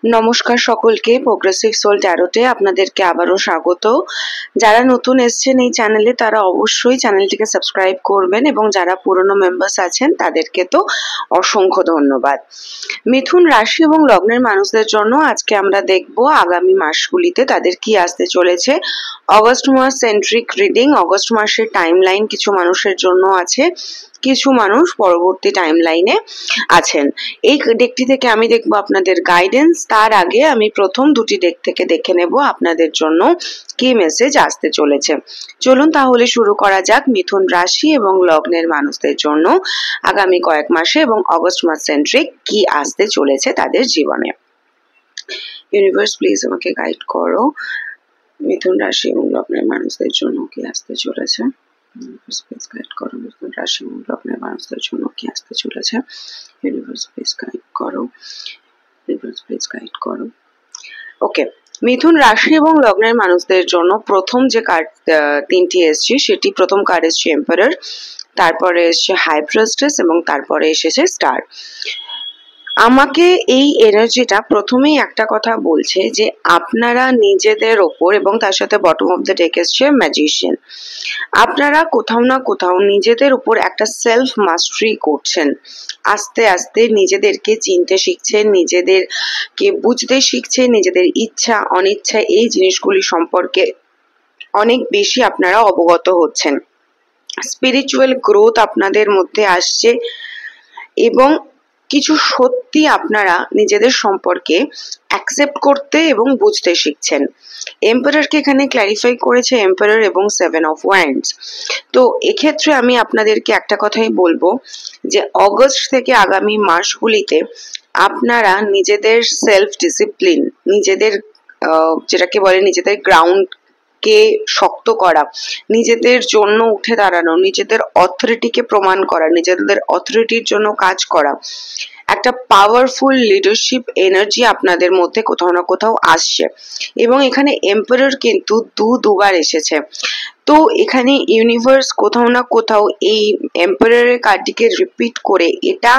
নমস্কার সকলকে, progressive soul ট্যারোটে আপনাদেরকে আবারও স্বাগত। যারা নতুন এসছেন এই চ্যানেলে তারা অবশ্যই চ্যানেলটিকে সাবস্ক্রাইব করবেন, এবং যারা পুরনো মেম্বার্স আছেন তাদেরকে তো অসংখ্য ধন্যবাদ। মিথুন রাশি এবং লগ্নের মানুষদের জন্য আজকে আমরা দেখব আগামী মাসগুলিতে তাদের কি আসতে চলেছে। অগস্ট মাস সেন্ট্রিক রিডিং, অগস্ট মাসের টাইমলাইন কিছু মানুষের জন্য আছে, কিছু মানুষ পরবর্তী টাইম লাইনে আছেন। এই ডেকটি থেকে আমি দেখব আপনাদের গাইডেন্স। তার আগে আমি প্রথম দুটি ডেক থেকে দেখে নেব আপনাদের জন্য কি মেসেজ আসতে চলেছে। চলুন তাহলে শুরু করা যাক মিথুন রাশি এবং লগ্নের মানুষদের জন্য আগামী কয়েক মাসে এবং অগস্ট মাস সেন্ট্রিক কি আসতে চলেছে তাদের জীবনে। ইউনিভার্স প্লিজ আমাকে গাইড করো, মিথুন রাশি এবং লগ্নের মানুষদের জন্য কি আসতে চলেছে। প্লিজ গাইড করো, মিথুন রাশি এবং লগ্নের মানুষদের জন্য কি আসতে চলেছে। ইউনিভার্স প্লিজ গাইড করো, ইউনিভার্স প্লিজ গাইড করো। ওকে, মিথুন রাশি এবং লগ্নের মানুষদের জন্য প্রথম যে কার্ড তিনটি এসছে, সেটি প্রথম কার্ড এসছে এম্পারার, তারপরে এসছে হাই প্রিস্টেস এবং তারপরে এসেছে স্টার। আমাকে এই এনার্জিটা প্রথমেই একটা কথা বলছে যে আপনারা নিজেদের ওপর, এবং তার সাথে বটম অফ দ্য ডেক এসছে ম্যাজিশিয়ান, আপনারা কোথাও না কোথাও নিজেদের উপর একটা সেলফ মাস্টারি করছেন। আস্তে আস্তে নিজেদেরকে চিনতে শিখছেন, নিজেদেরকে বুঝতে শিখছেন, নিজেদের ইচ্ছা অনিচ্ছা এই জিনিসগুলি সম্পর্কে অনেক বেশি আপনারা অবগত হচ্ছেন। স্পিরিচুয়াল গ্রোথ আপনাদের মধ্যে আসছে এবং কিছু সত্যি আপনারা নিজেদের সম্পর্কে অ্যাকসেপ্ট করতে এবং বুঝতে শিখছেন। এম্পারারকে এখানে ক্ল্যারিফাই করেছে এম্পারার এবং 7 অফ ওয়ান্ডস। তো এক্ষেত্রে আমি আপনাদেরকে একটা কথাই বলবো যে অগস্ট থেকে আগামী মাসগুলিতে আপনারা নিজেদের সেলফ ডিসিপ্লিন, নিজেদের যেটাকে বলে নিজেদের গ্রাউন্ড কে শক্ত করা, নিজেদের জন্য উঠে দাঁড়ানো, নিজেদের অথরিটিকে প্রমাণ করা, নিজেদের অথরিটির জন্য কাজ করা, একটা পাওয়ারফুল লিডারশিপ এনার্জি আপনাদের মধ্যে কোথাও না কোথাও আসছে। এবং এখানে এম্পারার কিন্তু দুবার এসেছে। তো এখানে ইউনিভার্স কোথাও না কোথাও এই এম্পারারের কার্ডটিকে রিপিট করে এটা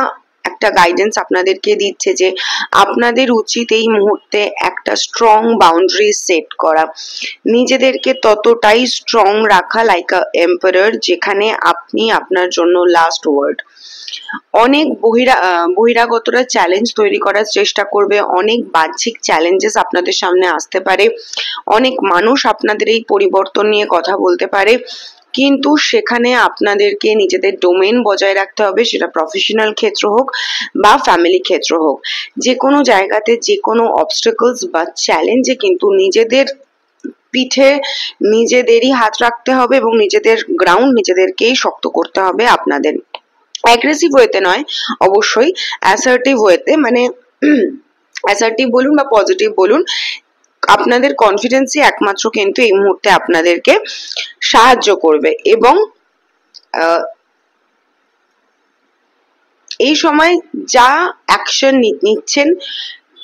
একটা গাইডেন্স আপনাদেরকে দিচ্ছে যে আপনাদের উচিত এই মুহূর্তে একটা স্ট্রং বাউন্ডারি সেট করা, নিজেদেরকে ততটাই স্ট্রং রাখা লাইক আ এম্পারার, যেখানে আপনি আপনার জন্য লাস্ট ওয়ার্ড। অনেক বহিরাগতরা চ্যালেঞ্জ তৈরি করার চেষ্টা করবে, অনেক বাহ্যিক চ্যালেঞ্জেস আপনাদের সামনে আসতে পারে, অনেক মানুষ আপনাদের এই পরিবর্তন নিয়ে কথা বলতে পারে, কিন্তু সেখানে আপনাদেরকে নিজেদের ডোমেন বজায় রাখতে হবে, সেটা প্রফেশনাল ক্ষেত্র হোক বা ফ্যামিলি ক্ষেত্র হোক। যে কোনো জায়গাতে যে কোনো অবস্টাকলস বা চ্যালেঞ্জে কিন্তু নিজেদের পিঠে নিজেদেরই হাত রাখতে হবে এবং নিজেদের গ্রাউন্ড নিজেদেরকেই শক্ত করতে হবে আপনাদের। অ্যাগ্রেসিভ ওয়েতে নয়, অবশ্যই অ্যাসার্টিভ ওয়েতে, মানে অ্যাসার্টিভ বলুন বা পজিটিভ বলুন, আপনাদের কনফিডেন্সই একমাত্র কিন্তু এই মুহূর্তে আপনাদেরকে সাহায্য করবে। এবং এই সময় যা অ্যাকশন নিচ্ছেন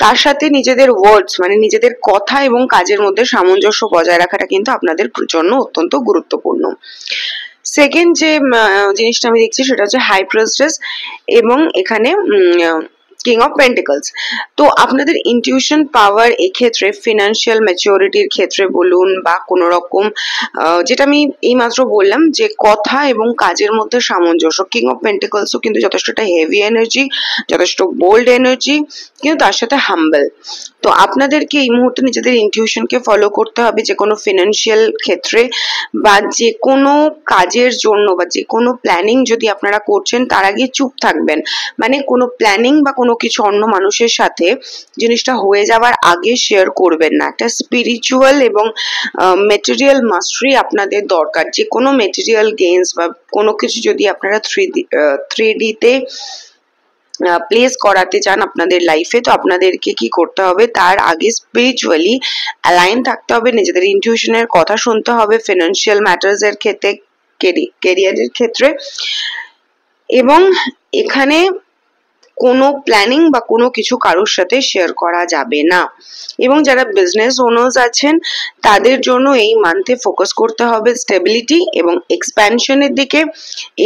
তার সাথে নিজেদের ওয়ার্ডস, মানে নিজেদের কথা এবং কাজের মধ্যে সামঞ্জস্য বজায় রাখাটা কিন্তু আপনাদের জন্য অত্যন্ত গুরুত্বপূর্ণ। সেকেন্ড যে জিনিসটা আমি দেখছি সেটা হচ্ছে হাই প্রিস্টেস এবং এখানে কিং অফ পেন্টিকলস। তো আপনাদের ইনটিউশন পাওয়ার এক্ষেত্রে ফিনান্সিয়াল ম্যাচিউরিটির ক্ষেত্রে বলুন বা কোনো রকম যেটা আমি এইমাত্র বললাম যে কথা এবং কাজের মধ্যে সামঞ্জস্য, কিং অফ পেন্টিকলসও কিন্তু যথেষ্ট একটা হেভি এনার্জি, যথেষ্ট বোল্ড এনার্জি, কিন্তু তার সাথে হাম্বল। তো আপনাদেরকে এই মুহূর্তে নিজেদের ইনটিউশনকে ফলো করতে হবে যে কোনো ফিনান্সিয়াল ক্ষেত্রে বা যে কোনো কাজের জন্য বা যে কোনো প্ল্যানিং যদি আপনারা করছেন তার আগে চুপ থাকবেন। মানে কোনো প্ল্যানিং বা কোনো কিছু অন্য মানুষের সাথে জিনিসটা হয়ে যাওয়ার আগে শেয়ার করবেন না। একটা স্পিরিচুয়াল এবং মেটেরিয়াল মাস্টারি আপনাদের দরকার। যে কোনো মেটেরিয়াল গেইনস বা কোনো কিছু যদি আপনারা 3D-তে প্লেস করাতে চান আপনাদের লাইফে, তো আপনাদেরকে কি করতে হবে, তার আগে স্পিরিচুয়ালি অ্যালাইন থাকতে হবে, নিজেদের ইনটিউশনের কথা শুনতে হবে ফিনান্সিয়াল ম্যাটার্স এর ক্ষেত্রে, কেরিয়ারের ক্ষেত্রে। এবং এখানে কোনো প্ল্যানিং বা কোনো কিছু কারোর সাথে শেয়ার করা যাবে না। এবং যারা বিজনেস ওনার্স আছেন তাদের জন্য এই মান্থে ফোকাস করতে হবে স্টেবিলিটি এবং এক্সপ্যানশনের দিকে।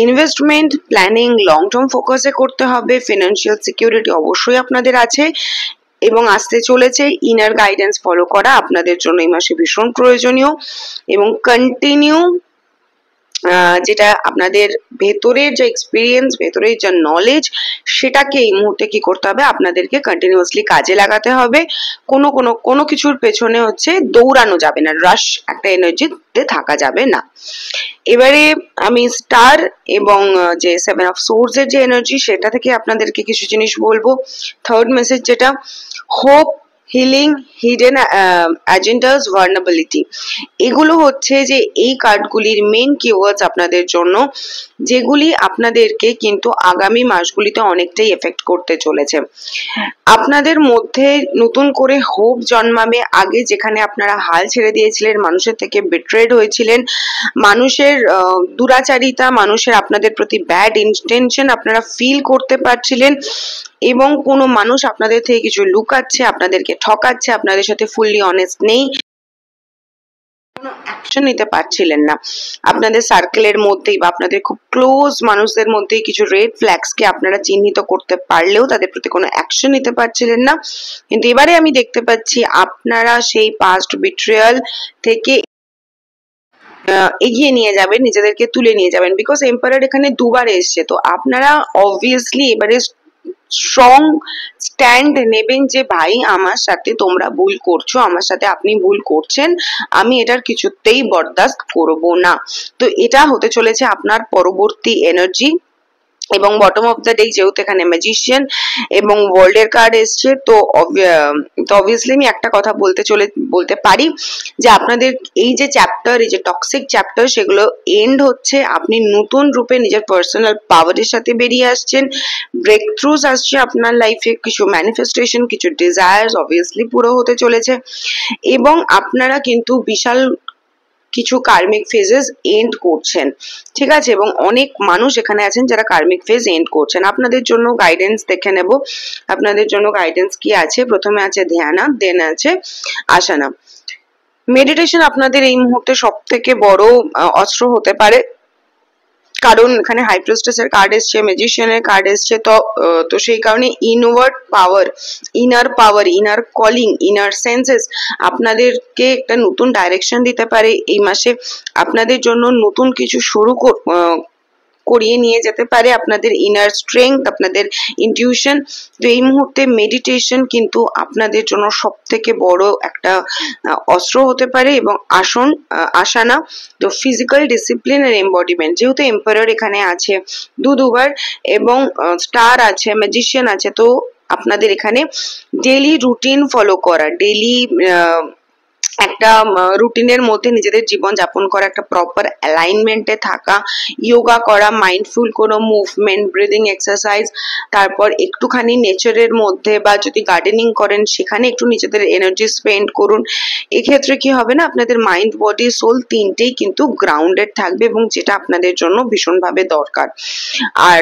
ইনভেস্টমেন্ট প্ল্যানিং লং টার্ম ফোকাসে করতে হবে। ফিনান্সিয়াল সিকিউরিটি অবশ্যই আপনাদের আছে, এবং আসতে চলেছে। ইনার গাইডেন্স ফলো করা আপনাদের জন্য এই মাসে ভীষণ প্রয়োজনীয়, এবং কন্টিনিউ যেটা আপনাদের ভেতরের যে এক্সপিরিয়েন্স, ভেতরের যে নলেজ, সেটাকে এই মুহূর্তে কি করতে হবে, আপনাদেরকে কন্টিনিউয়াসলি কাজে লাগাতে হবে। কোনো কিছুর পেছনে হচ্ছে দৌড়ানো যাবে না, রাশ একটা এনার্জিতে থাকা যাবে না। এবারে আমি স্টার এবং যে 7 অফ সোর্স এর যে এনার্জি, সেটা থেকে আপনাদেরকে কিছু জিনিস বলবো। থার্ড মেসেজ যেটা, হোপ, হিলিং, হিডেন অ্যাজেন্ডাস, ভার্নাবিলিটি, এগুলো হচ্ছে যে এই কার্ডগুলির মেইন কিওয়ার্ডস আপনাদের জন্য, যেগুলি আপনাদেরকে কিন্তু আগামী মাসগুলিতে অনেকটাই এফেক্ট করতে চলেছে। আপনাদের মধ্যে নতুন করে হোপ জন্মাবে। আগে যেখানে আপনারা হাল ছেড়ে দিয়েছিলেন, মানুষের থেকে বিট্রেড হয়েছিলেন, মানুষের দুরাচারিতা, মানুষের আপনাদের প্রতি ব্যাড ইন্টেনশন আপনারা ফিল করতে পারছিলেন, এবং কোনো মানুষ আপনাদের থেকে কিছু লুকাচ্ছে, আপনাদেরকে ঠকাচ্ছে, আপনাদের সাথে ফুললি অনেস্ট নেই, কোনো অ্যাকশন নিতে পারছিলেন না। আপনাদের সার্কেলের মধ্যেই বা আপনাদের খুব ক্লোজ মানুষদের মধ্যেই কিছু রেড ফ্ল্যাগসকে আপনারা চিহ্নিত করতে পারলেও তাদের প্রতি কোনো অ্যাকশন নিতে পারছিলেন না। কিন্তু এবারে আমি দেখতে পাচ্ছি আপনারা সেই পাস্ট বিট্রিয়াল থেকে এগিয়ে নিয়ে যাবেন, নিজেদেরকে তুলে নিয়ে যাবেন, বিকজ এম্পায়ার এখানে দুবার এসছে। তো আপনারা অবভিয়াসলি এবারে স্ট্রং স্ট্যান্ড নেবেন যে ভাই আমার সাথে তোমরা ভুল করছো, আমার সাথে আপনি ভুল করছেন, আমি এটার কিছুতেই বরদাস্ত করব না। তো এটা হতে চলেছে আপনার পরবর্তী এনার্জি। এবং বটম অফ দ্য ডে যেহেতু এখানে ম্যাজিশিয়ান এবং ওয়ার্ল্ডের কার্ড এসছে, তো অবভিয়াসলি আমি একটা কথা বলতে পারি যে আপনাদের এই যে চ্যাপ্টার, এই যে টক্সিক চ্যাপ্টার, সেগুলো এন্ড হচ্ছে। আপনি নতুন রূপে নিজের পার্সোনাল পাওয়ারের সাথে বেরিয়ে আসছেন, ব্রেক থ্রুস আসছে আপনার লাইফে, কিছু ম্যানিফেস্টেশন, কিছু ডিজায়ার্স অবভিয়াসলি পুরো হতে চলেছে, এবং আপনারা কিন্তু বিশাল কিছু কার্মিক ফেজেস এন্ড করছেন, ঠিক আছে। এবং অনেক মানুষ এখানে আছেন যারা কার্মিক ফেজ এন্ড করছেন। আপনাদের জন্য গাইডেন্স দেখে নেব, আপনাদের জন্য গাইডেন্স কি আছে। প্রথমে আছে ধ্যানা, দেন আছে আসানা। মেডিটেশন আপনাদের এই মুহূর্তে সব থেকে বড় অস্ত্র হতে পারে, কারণ এখানে হাই প্রিস্টেসের কার্ড এসছে, ম্যাজিশিয়ানের কার্ড এসছে। তো সেই কারণে ইনওয়ার্ড পাওয়ার, ইনার কলিং, ইনার সেন্সেস আপনাদেরকে একটা নতুন ডাইরেকশন দিতে পারে এই মাসে। আপনাদের জন্য নতুন কিছু শুরু করিয়ে নিয়ে যেতে পারে আপনাদের ইনার স্ট্রেংথ, আপনাদের ইনটিউশন। তো এই মুহূর্তে মেডিটেশন কিন্তু আপনাদের জন্য সব থেকে বড় একটা অস্ত্র হতে পারে। এবং আসানা, তো ফিজিক্যাল ডিসিপ্লিন আর এম্বডিমেন্ট, যেহেতু এম্পায়ার এখানে আছে দুবার, এবং স্টার আছে, ম্যাজিশিয়ান আছে, তো আপনাদের এখানে ডেইলি রুটিন ফলো করা, ডেইলি একটা রুটিনের মধ্যে নিজেদের জীবন যাপন করা, একটা প্রপার অ্যালাইনমেন্টে থাকা, যোগা করা, মাইন্ডফুল কোনো মুভমেন্ট, ব্রিদিং এক্সারসাইজ, তারপর একটুখানি নেচারের মধ্যে বা যদি গার্ডেনিং করেন সেখানে একটু নিজেদের এনার্জি স্পেন্ড করুন। এক্ষেত্রে কি হবে না, আপনাদের মাইন্ড, বডি, সোল তিনটেই কিন্তু গ্রাউন্ডেড থাকবে, এবং যেটা আপনাদের জন্য ভীষণভাবে দরকার। আর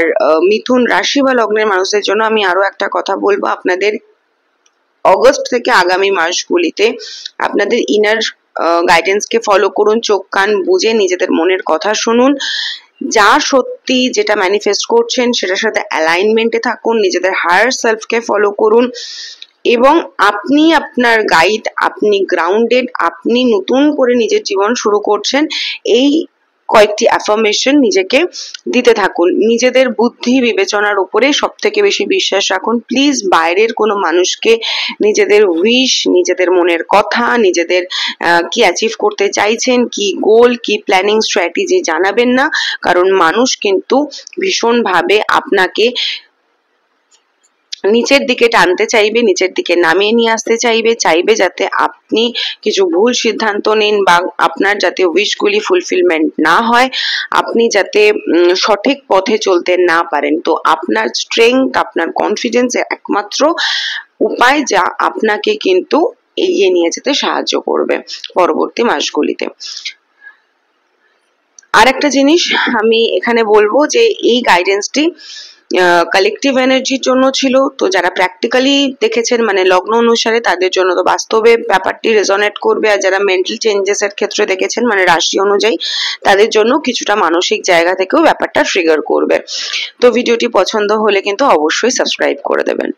মিথুন রাশি বা লগ্নের মানুষদের জন্য আমি আরো একটা কথা বলবো, আপনাদের অগস্ট থেকে আগামী মাসগুলিতে আপনাদের ইনার গাইডেন্সকে ফলো করুন, চোখ কান বুঝে নিজেদের মনের কথা শুনুন, যা সত্যি, যেটা ম্যানিফেস্ট করছেন সেটার সাথে অ্যালাইনমেন্টে থাকুন, নিজেদের হায়ার সেলফকে ফলো করুন, এবং আপনি আপনার গাইড, আপনি গ্রাউন্ডেড, আপনি নতুন করে নিজের জীবন শুরু করছেন, এই কয়েকটি অ্যাফার্মেশন নিজেকে দিতে থাকুন। নিজেদের বুদ্ধি বিবেচনার উপরে সব থেকে বেশি বিশ্বাস রাখুন। প্লিজ বাইরের কোনো মানুষকে নিজেদের উইশ, নিজেদের মনের কথা, নিজেদের কি অ্যাচিভ করতে চাইছেন, কি গোল, কি প্ল্যানিং স্ট্র্যাটেজি জানাবেন না, কারণ মানুষ কিন্তু ভীষণভাবে আপনাকে নিচের দিকে টানতে চাইবে, নিচের দিকে নামিয়ে নিয়ে আসতে চাইবে যাতে আপনি কিছু ভুল সিদ্ধান্ত নিন, বা আপনার যাতে উইশগুলি ফুলফিলমেন্ট না হয়, আপনি যাতে সঠিক পথে চলতে না পারেন। তো আপনার স্ট্রেংথ, আপনার কনফিডেন্সের একমাত্র উপায় যা আপনাকে কিন্তু এগিয়ে নিয়ে যেতে সাহায্য করবে পরবর্তী মাসগুলিতে। আর একটা জিনিস আমি এখানে বলবো যে এই গাইডেন্সটি কালেকটিভ এনার্জির জন্য ছিল, তো যারা প্র্যাকটিক্যালি দেখেছেন মানে লগ্ন অনুসারে তাদের জন্য তো বাস্তবে ব্যাপারটি রেজনেট করবে, আর যারা মেন্টাল চেঞ্জেস এর ক্ষেত্রে দেখেছেন মানে রাশি অনুযায়ী তাদের জন্য কিছুটা মানসিক জায়গা থেকেও ব্যাপারটা ট্রিগার করবে। তো ভিডিওটি পছন্দ হলে কিন্তু অবশ্যই সাবস্ক্রাইব করে দেবেন।